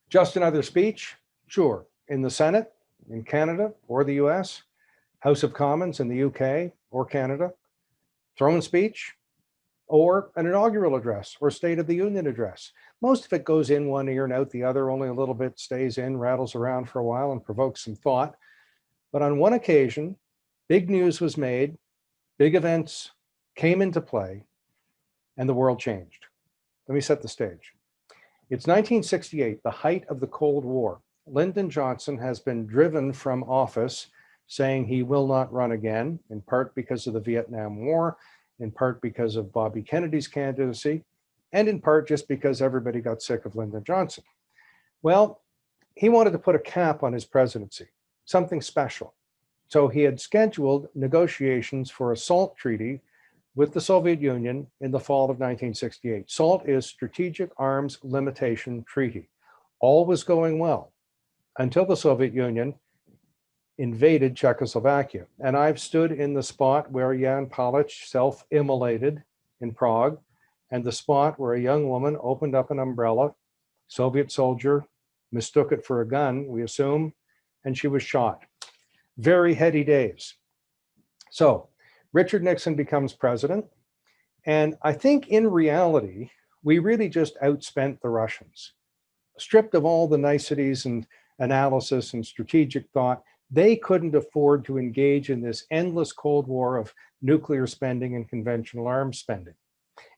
Just another speech? Sure. In the Senate, in Canada or the US, House of Commons in the UK or Canada, throne speech, or an inaugural address or State of the Union address. Most of it goes in one ear and out the other, only a little bit stays in, rattles around for a while and provokes some thought. But on one occasion, big news was made, big events came into play, and the world changed. Let me set the stage. It's 1968, the height of the Cold War. Lyndon Johnson has been driven from office saying he will not run again, in part because of the Vietnam War, in part because of Bobby Kennedy's candidacy, and in part just because everybody got sick of Lyndon Johnson. Well, he wanted to put a cap on his presidency, something special. So he had scheduled negotiations for a SALT treaty with the Soviet Union in the fall of 1968. SALT is Strategic Arms Limitation Treaty. All was going well until the Soviet Union invaded Czechoslovakia. And I've stood in the spot where Jan Palic self-immolated in Prague, and the spot where a young woman opened up an umbrella, Soviet soldier, mistook it for a gun, we assume, and she was shot. Very heady days. So Richard Nixon becomes president. And I think in reality, we really just outspent the Russians. Stripped of all the niceties and analysis and strategic thought, they couldn't afford to engage in this endless Cold War of nuclear spending and conventional arms spending.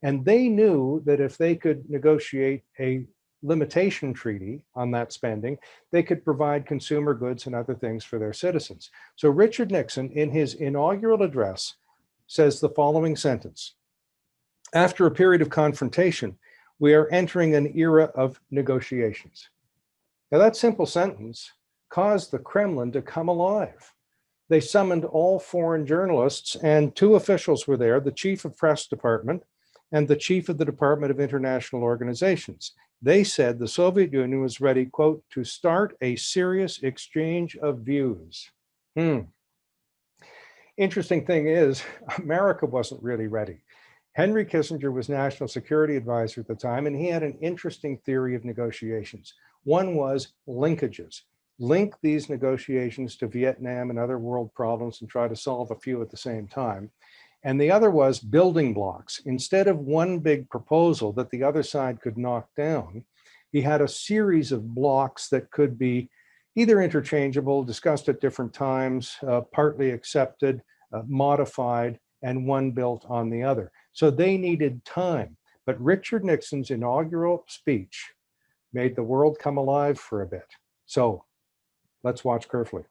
And they knew that if they could negotiate a limitation treaty on that spending, they could provide consumer goods and other things for their citizens. So Richard Nixon, in his inaugural address, says the following sentence: after a period of confrontation, we are entering an era of negotiations. Now that simple sentence caused the Kremlin to come alive. They summoned all foreign journalists, and two officials were there, the chief of press department and the chief of the Department of International Organizations. They said the Soviet Union was ready, quote, to start a serious exchange of views. Interesting thing is, America wasn't really ready. Henry Kissinger was National Security Advisor at the time, and he had an interesting theory of negotiations. One was linkages. Link these negotiations to Vietnam and other world problems and try to solve a few at the same time. And the other was building blocks. Instead of one big proposal that the other side could knock down, he had a series of blocks that could be either interchangeable, discussed at different times, partly accepted, modified, and one built on the other. So they needed time. But Richard Nixon's inaugural speech made the world come alive for a bit. So let's watch carefully.